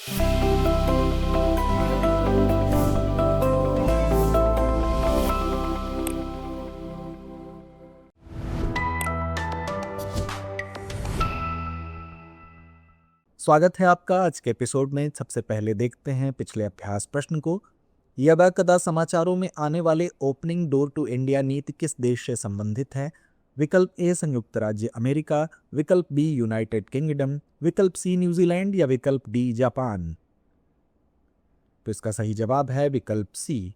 स्वागत है आपका आज के एपिसोड में। सबसे पहले देखते हैं पिछले अभ्यास प्रश्न को। यदा कदा समाचारों में आने वाले ओपनिंग डोर टू इंडिया नीति किस देश से संबंधित है? विकल्प ए संयुक्त राज्य अमेरिका, विकल्प बी यूनाइटेड किंगडम, विकल्प सी न्यूजीलैंड या विकल्प डी जापान। तो इसका सही जवाब है विकल्प सी।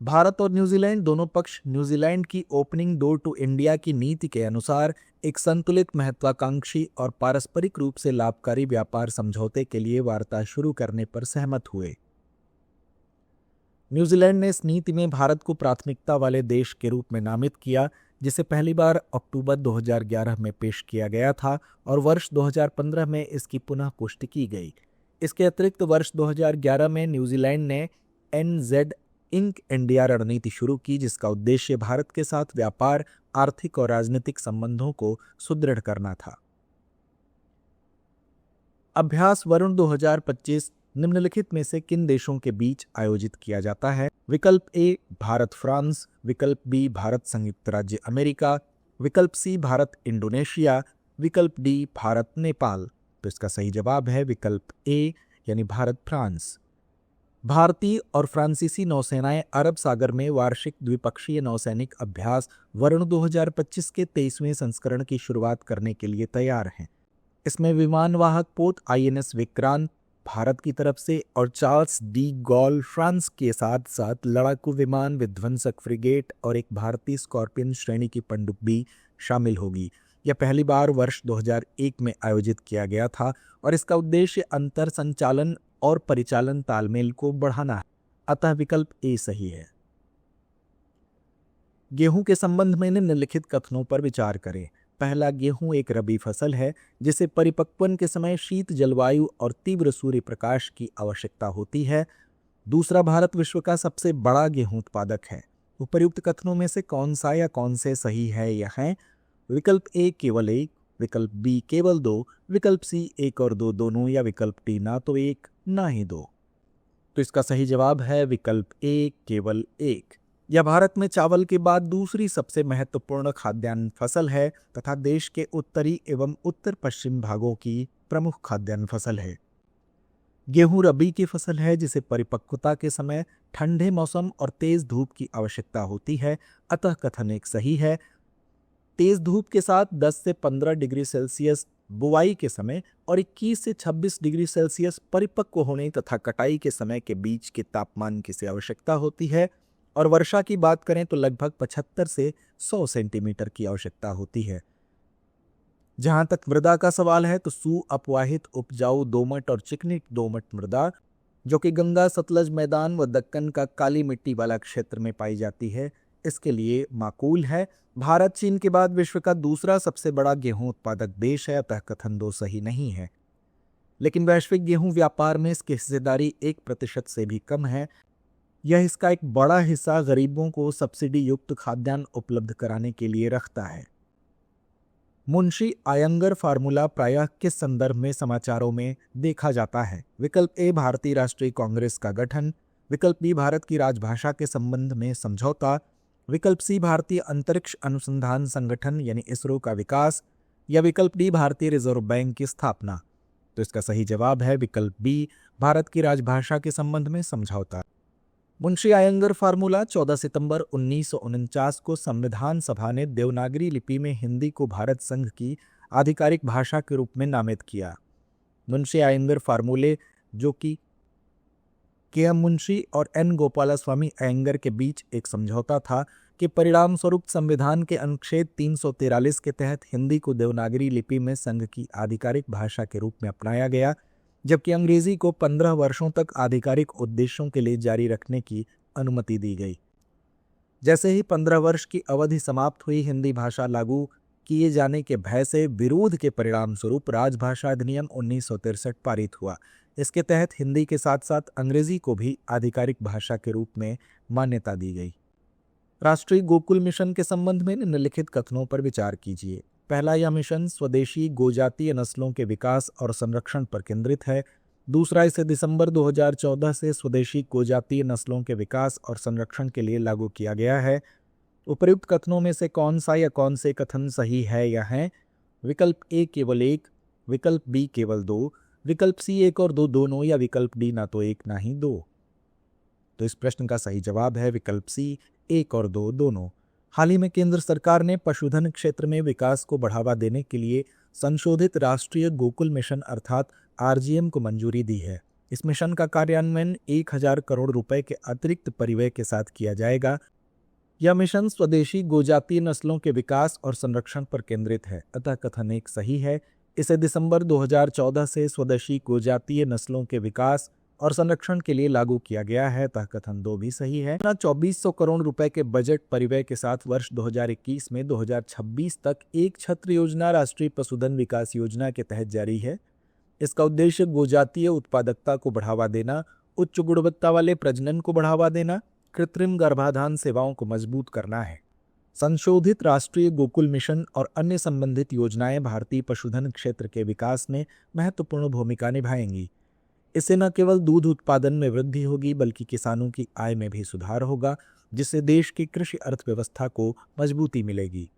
भारत और न्यूजीलैंड दोनों पक्ष न्यूजीलैंड की ओपनिंग डोर टू इंडिया की नीति के अनुसार एक संतुलित, महत्वाकांक्षी और पारस्परिक रूप से लाभकारी व्यापार समझौते के लिए वार्ता शुरू करने पर सहमत हुए। न्यूजीलैंड ने इस नीति में भारत को प्राथमिकता वाले देश के रूप में नामित किया, जिसे पहली बार अक्टूबर 2011 में पेश किया गया था और वर्ष 2015 में इसकी पुनः पुष्टि की गई। इसके अतिरिक्त वर्ष 2011 में न्यूजीलैंड ने NZ इंक इंडिया रणनीति शुरू की, जिसका उद्देश्य भारत के साथ व्यापार, आर्थिक और राजनीतिक संबंधों को सुदृढ़ करना था। अभ्यास वरुण 2025 निम्नलिखित में से किन देशों के बीच आयोजित किया जाता है? विकल्प ए भारत फ्रांस, विकल्प बी भारत संयुक्त राज्य अमेरिका, विकल्प सी भारत इंडोनेशिया, विकल्प डी भारत नेपाल। तो इसका सही जवाब है विकल्प ए यानी भारत फ्रांस। भारतीय और फ्रांसीसी नौसेनाएं अरब सागर में वार्षिक द्विपक्षीय नौसैनिक अभ्यास वरुण 2025 के 23वें संस्करण की शुरुआत करने के लिए तैयार हैं। इसमें विमानवाहक पोत INS विक्रांत भारत की तरफ से और चार्ल्स डी गॉल फ्रांस के साथ साथ लड़ाकू विमान, विध्वंसक फ्रिगेट और एक भारतीय स्कॉर्पियन श्रेणी की पनडुब्बी शामिल होगी। यह पहली बार वर्ष 2001 में आयोजित किया गया था और इसका उद्देश्य अंतर संचालन और परिचालन तालमेल को बढ़ाना है, अतः विकल्प ए सही है। गेहूं के संबंध में निम्नलिखित कथनों पर विचार करें। पहला, गेहूं एक रबी फसल है जिसे परिपक्वन के समय शीत जलवायु और तीव्र सूर्य प्रकाश की आवश्यकता होती है। दूसरा, भारत विश्व का सबसे बड़ा गेहूं उत्पादक है। उपर्युक्त कथनों में से कौन सा या कौन से सही है? यह है विकल्प ए केवल एक, विकल्प बी केवल दो, विकल्प सी एक और दो दोनों, या विकल्प डी ना तो एक ना ही दो। तो इसका सही जवाब है विकल्प ए केवल एक। यह भारत में चावल के बाद दूसरी सबसे महत्वपूर्ण खाद्यान्न फसल है तथा देश के उत्तरी एवं उत्तर पश्चिम भागों की प्रमुख खाद्यान्न फसल है। गेहूं रबी की फसल है जिसे परिपक्वता के समय ठंडे मौसम और तेज धूप की आवश्यकता होती है, अतः कथन एक सही है। तेज धूप के साथ 10 से 15 डिग्री सेल्सियस बुवाई के समय और 21 से 26 डिग्री सेल्सियस परिपक्व होने तथा कटाई के समय के बीच के तापमान की से आवश्यकता होती है। और वर्षा की बात करें तो लगभग 75 से 100 सेंटीमीटर की आवश्यकता होती है। जहां तक मृदा का सवाल है तो सुअपवाहित, उपजाऊ दोमट और चिकनी दोमट मृदा, जो कि गंगा सतलज मैदान व दक्कन का काली मिट्टी वाला क्षेत्र में पाई जाती है, इसके लिए माकूल है। भारत चीन के बाद विश्व का दूसरा सबसे बड़ा गेहूं उत्पादक देश है, अतः कथन दो सही नहीं है। लेकिन वैश्विक गेहूं व्यापार में इसकी हिस्सेदारी 1% से भी कम है। यह इसका एक बड़ा हिस्सा गरीबों को सब्सिडी युक्त खाद्यान्न उपलब्ध कराने के लिए रखता है। मुंशी आयंगर फार्मूला प्रायः किस संदर्भ में समाचारों में देखा जाता है? विकल्प ए भारतीय राष्ट्रीय कांग्रेस का गठन, विकल्प बी भारत की राजभाषा के संबंध में समझौता, विकल्प सी भारतीय अंतरिक्ष अनुसंधान संगठन यानी इसरो का विकास, या विकल्प डी भारतीय रिजर्व बैंक की स्थापना। तो इसका सही जवाब है विकल्प बी भारत की राजभाषा के संबंध में समझौता। मुंशी आयंगर फार्मूला 14 सितंबर 1949 को संविधान सभा ने देवनागरी लिपि में हिंदी को भारत संघ की आधिकारिक भाषा के रूप में नामित किया। मुंशी आयंगर फार्मूले, जो कि KM मुंशी और N गोपालस्वामी अयंगर के बीच एक समझौता था, के परिणाम स्वरूप संविधान के अनुच्छेद 343 के तहत हिंदी को देवनागरी लिपि में संघ की आधिकारिक भाषा के रूप में अपनाया गया, जबकि अंग्रेजी को 15 वर्षों तक आधिकारिक उद्देश्यों के लिए जारी रखने की अनुमति दी गई। जैसे ही 15 वर्ष की अवधि समाप्त हुई, हिंदी भाषा लागू किए जाने के भय से विरोध के परिणाम स्वरूप राजभाषा अधिनियम 1963 पारित हुआ। इसके तहत हिंदी के साथ साथ अंग्रेजी को भी आधिकारिक भाषा के रूप में मान्यता दी गई। राष्ट्रीय गोकुल मिशन के संबंध में निम्नलिखित कथनों पर विचार कीजिए। पहला, यह मिशन स्वदेशी गोजातीय नस्लों के विकास और संरक्षण पर केंद्रित है। दूसरा, इसे दिसंबर 2014 से स्वदेशी गोजातीय नस्लों के विकास और संरक्षण के लिए लागू किया गया है। उपर्युक्त कथनों में से कौन सा या कौन से कथन सही है या हैं? विकल्प ए केवल एक, विकल्प बी केवल दो, विकल्प सी एक और दो दोनों, या विकल्प डी ना तो एक ना ही दो। तो इस प्रश्न का सही जवाब है विकल्प सी, एक और दो दोनों। हाल ही में केंद्र सरकार ने पशुधन क्षेत्र में विकास को बढ़ावा देने के लिए संशोधित राष्ट्रीय गोकुल मिशन अर्थात आरजीएम को मंजूरी दी है। इस मिशन का कार्यान्वयन 1000 करोड़ रुपए के अतिरिक्त परिव्यय के साथ किया जाएगा। यह मिशन स्वदेशी गोजातीय नस्लों के विकास और संरक्षण पर केंद्रित है, अतः कथन एक सही है। इसे दिसंबर 2014 से स्वदेशी गोजातीय नस्लों के विकास और संरक्षण के लिए लागू किया गया है, अतः कथन दो भी सही है। 2400 करोड़ रुपए के बजट परिव्यय के साथ वर्ष 2021 में 2026 तक एक छत्र योजना राष्ट्रीय पशुधन विकास योजना के तहत जारी है। इसका उद्देश्य गोजातीय उत्पादकता को बढ़ावा देना, उच्च गुणवत्ता वाले प्रजनन को बढ़ावा देना, कृत्रिम गर्भाधान सेवाओं को मजबूत करना है। संशोधित राष्ट्रीय गोकुल मिशन और अन्य संबंधित योजनाएं भारतीय पशुधन क्षेत्र के विकास में महत्वपूर्ण भूमिका निभाएंगी। इससे न केवल दूध उत्पादन में वृद्धि होगी बल्कि किसानों की आय में भी सुधार होगा, जिससे देश की कृषि अर्थव्यवस्था को मजबूती मिलेगी।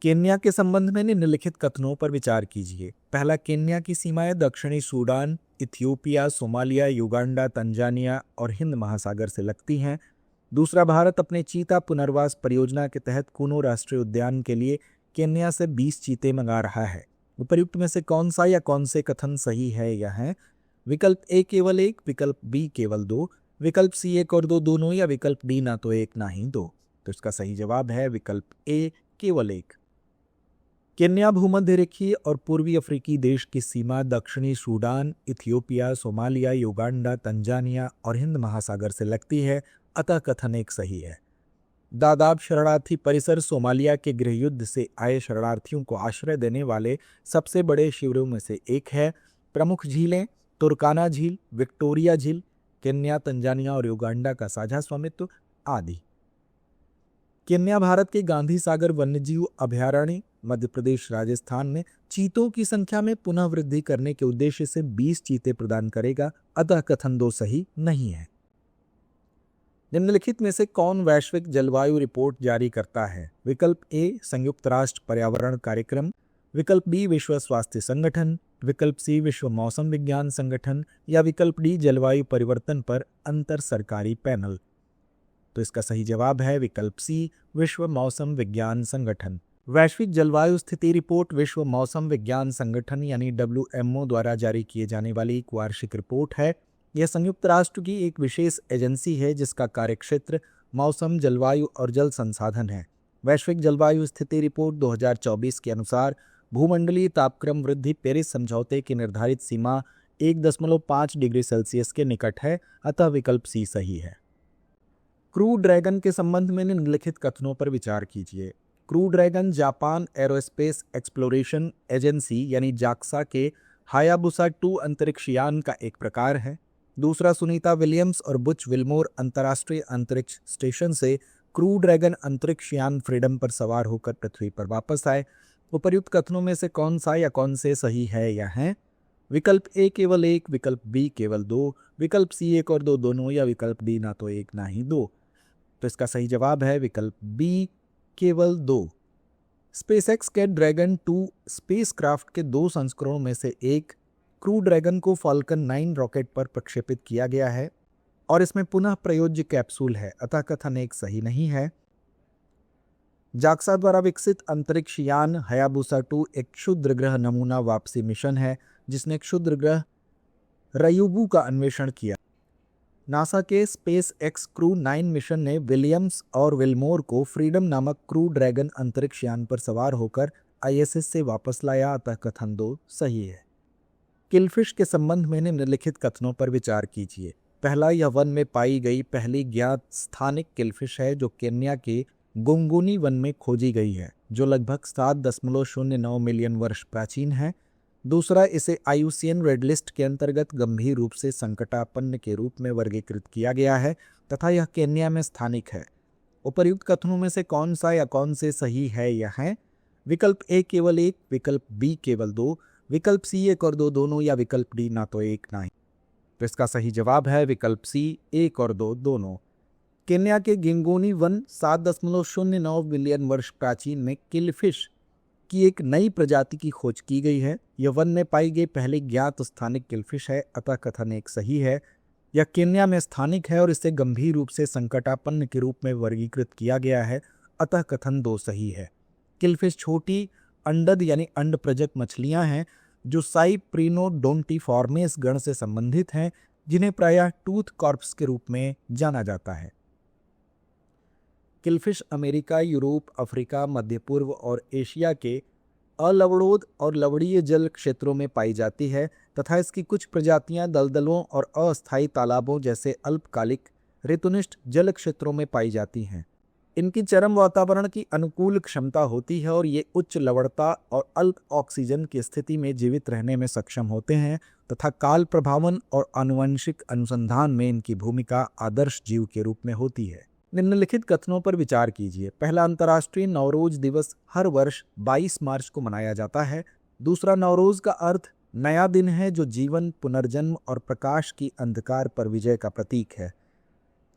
केन्या के संबंध में निम्नलिखित कथनों पर विचार कीजिए। पहला, केन्या की सीमाएं दक्षिणी Sudan, Ethiopia, Somalia, Uganda, Tanzania और हिंद महासागर से लगती हैं। दूसरा, भारत अपने चीता पुनर्वास परियोजना के तहत कूनो राष्ट्रीय उद्यान के लिए केन्या से 20 चीते मंगा रहा है। उपर्युक्त में से कौन सा या कौन से कथन सही है या हैं? विकल्प ए केवल एक, विकल्प बी केवल दो, विकल्प सी एक और दो दोनों, या विकल्प डी ना तो एक ना ही दो। तो इसका सही जवाब है विकल्प ए केवल एक। केन्या भूमध्य रेखीय और पूर्वी अफ्रीकी देश की सीमा दक्षिणी Sudan, Ethiopia, Somalia, Uganda, Tanzania और हिंद महासागर से लगती है, अतः कथन एक सही है। दादाब शरणार्थी परिसर सोमालिया के गृहयुद्ध से आए शरणार्थियों को आश्रय देने वाले सबसे बड़े शिविरों में से एक है। प्रमुख झीलें तुर्काना झील, विक्टोरिया झील, केन्या, तंजानिया और युगांडा का साझा स्वामित्व आदि। केन्या भारत के गांधी सागर वन्यजीव अभयारण्य मध्य प्रदेश, राजस्थान में चीतों की संख्या में पुनः वृद्धि करने के उद्देश्य से 20 चीते प्रदान करेगा, अतः कथन दो सही नहीं है। निम्नलिखित में से कौन वैश्विक जलवायु रिपोर्ट जारी करता है? विकल्प ए संयुक्त राष्ट्र पर्यावरण कार्यक्रम, विकल्प बी विश्व स्वास्थ्य संगठन, विकल्प सी विश्व मौसम विज्ञान संगठन, या विकल्प डी जलवायु परिवर्तन पर अंतर सरकारी पैनल। तो इसका सही जवाब है विकल्प सी विश्व मौसम विज्ञान संगठन। वैश्विक जलवायु स्थिति रिपोर्ट विश्व मौसम विज्ञान संगठन यानी WMO द्वारा जारी किए जाने वाली एक वार्षिक रिपोर्ट है। यह संयुक्त राष्ट्र की एक विशेष एजेंसी है जिसका कार्यक्षेत्र मौसम, जलवायु और जल संसाधन है। वैश्विक जलवायु स्थिति रिपोर्ट 2024 के अनुसार भूमंडलीय तापक्रम वृद्धि पेरिस समझौते की निर्धारित सीमा 1.5 डिग्री सेल्सियस के निकट है, अतः विकल्प सी सही है। क्रू ड्रैगन के संबंध में निम्नलिखित कथनों पर विचार कीजिए। Crew dragon Japan aerospace exploration agency यानी जाक्सा के हायाबुसा 2 अंतरिक्ष यान का एक प्रकार है। दूसरा, सुनीता विलियम्स और बुच विल्मोर अंतर्राष्ट्रीय अंतरिक्ष स्टेशन से क्रू ड्रैगन अंतरिक्ष यान फ्रीडम पर सवार होकर पृथ्वी पर वापस आए। उपर्युक्त कथनों में से कौन सा या कौन से सही है या हैं? विकल्प ए केवल एक, विकल्प बी केवल दो, विकल्प सी एक और दो दोनों, या विकल्प डी ना तो एक ना ही दो। तो इसका सही जवाब है विकल्प बी केवल दो। स्पेसएक्स के ड्रैगन 2 स्पेसक्राफ्ट के 2 संस्करणों में से एक क्रू ड्रैगन को फाल्कन 9 रॉकेट पर प्रक्षेपित किया गया है और इसमें पुनः प्रयोज्य कैप्सूल है, अतः कथन एक सही नहीं है। जाक्सा द्वारा विकसित अंतरिक्ष यान हायाबुसा 2 एक क्षुद्र ग्रह नमूना वापसी मिशन है जिसने क्षुद्र ग्रह रयूबू का अन्वेषण किया। नासा के स्पेस एक्स क्रू 9 मिशन ने विलियम्स और विल्मोर को फ्रीडम नामक क्रू ड्रैगन अंतरिक्ष यान पर सवार होकर ISS से वापस लाया, अतः कथन 2 सही है। किलफिश के संबंध में निम्नलिखित कथनों पर विचार कीजिए। पहला, यह वन में पाई गई पहली ज्ञात स्थानिक किलफिश है जो केन्या के गुंगुनी वन में खोजी गई है, जो लगभग 7.09 मिलियन वर्ष प्राचीन है। दूसरा, इसे IUCN रेड लिस्ट के अंतर्गत गंभीर रूप से संकटापन्न के रूप में वर्गीकृत किया गया है तथा यह केन्या में स्थानिक है। उपर्युक्त कथनों में से कौन सा या कौन से सही है या हैं? विकल्प ए केवल एक, विकल्प बी केवल दो, विकल्प सी 1 और 2 दोनों, या विकल्प डी ना तो एक ना ही। तो इसका सही जवाब है विकल्प सी 1 और 2 दोनों। केन्या के गिंगोनी वन 7.09 बिलियन वर्ष प्राचीन में किलफिश की एक नई प्रजाति की खोज की गई है। यह वन में पाई गई पहली ज्ञात स्थानिक किलफिश है, अतः कथन एक सही है। यह केन्या में स्थानिक है और इसे गंभीर रूप से संकटापन्न के रूप में वर्गीकृत किया गया है, अतः कथन 2 सही है। किलफिश छोटी अंडद यानी अंड प्रजक मछलियां हैं जो साइप्रिनोडोंटिफॉर्मेस गण से संबंधित हैं, जिन्हें प्रायः टूथ कॉर्प्स के रूप में जाना जाता है। किलफिश अमेरिका, यूरोप, अफ्रीका, मध्य पूर्व और एशिया के अलवणोद और लवणीय जल क्षेत्रों में पाई जाती है तथा इसकी कुछ प्रजातियां दलदलों और अस्थायी तालाबों जैसे अल्पकालिक ऋतुनिष्ठ जल क्षेत्रों में पाई जाती हैं। इनकी चरम वातावरण की अनुकूल क्षमता होती है और ये उच्च लवणता और अल्प ऑक्सीजन की स्थिति में जीवित रहने में सक्षम होते हैं तथा काल प्रभावन और आनुवंशिक अनुसंधान में इनकी भूमिका आदर्श जीव के रूप में होती है। निम्नलिखित कथनों पर विचार कीजिए। पहला, अंतर्राष्ट्रीय नवरोज दिवस हर वर्ष 22 मार्च को मनाया जाता है। दूसरा, नवरोज का अर्थ नया दिन है जो जीवन, पुनर्जन्म और प्रकाश की अंधकार पर विजय का प्रतीक है।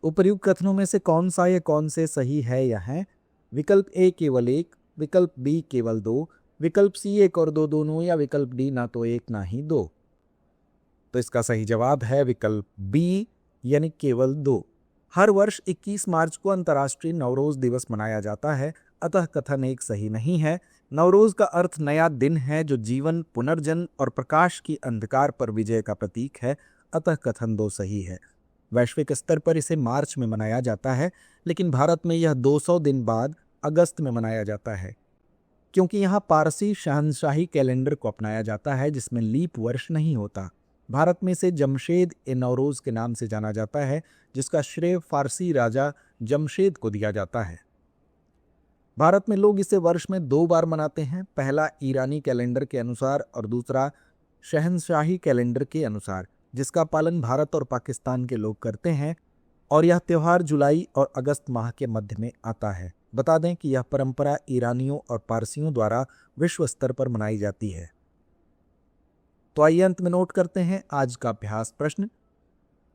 उपर्युक्त कथनों में से कौन सा या कौन से सही है या हैं? विकल्प ए केवल 1, विकल्प बी केवल 2, विकल्प सी 1 और 2 दोनों, या विकल्प डी ना तो 1 ना ही 2। तो इसका सही जवाब है विकल्प बी यानी केवल 2। हर वर्ष 21 मार्च को अंतर्राष्ट्रीय नवरोज दिवस मनाया जाता है, अतः कथन 1 सही नहीं है। नवरोज का अर्थ नया दिन है जो जीवन, पुनर्जन्म और प्रकाश की अंधकार पर विजय का प्रतीक है, अतः कथन 2 सही है। वैश्विक स्तर पर इसे मार्च में मनाया जाता है, लेकिन भारत में यह 200 दिन बाद अगस्त में मनाया जाता है, क्योंकि यहाँ पारसी शहंशाही कैलेंडर को अपनाया जाता है जिसमें लीप वर्ष नहीं होता। भारत में इसे जमशेद ए नवरोज के नाम से जाना जाता है, जिसका श्रेय फारसी राजा जमशेद को दिया जाता है। भारत में लोग इसे वर्ष में 2 बार मनाते हैं, पहला ईरानी कैलेंडर के अनुसार और दूसरा शहंशाही कैलेंडर के अनुसार, जिसका पालन भारत और पाकिस्तान के लोग करते हैं, और यह त्यौहार जुलाई और अगस्त माह के मध्य में आता है। बता दें कि यह परंपरा ईरानियों और पारसियों द्वारा विश्व स्तर पर मनाई जाती है। तो आइए अंत में नोट करते हैं आज का अभ्यास प्रश्न।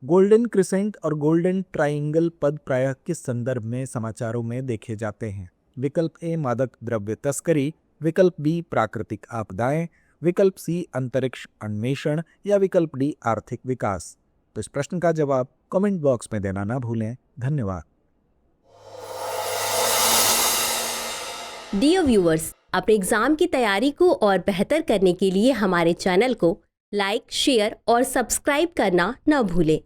गोल्डन क्रिसेंट और गोल्डन ट्राइंगल पद प्रायः किस संदर्भ में समाचारों में देखे जाते हैं? विकल्प ए मादक द्रव्य तस्करी, विकल्प बी प्राकृतिक आपदाएं, विकल्प सी अंतरिक्ष अन्वेषण, या विकल्प डी आर्थिक विकास। तो इस प्रश्न का जवाब कमेंट बॉक्स में देना ना भूलें। धन्यवाद। डियर व्यूअर्स, अपने एग्जाम की तैयारी को और बेहतर करने के लिए हमारे चैनल को लाइक, शेयर और सब्सक्राइब करना न भूलें।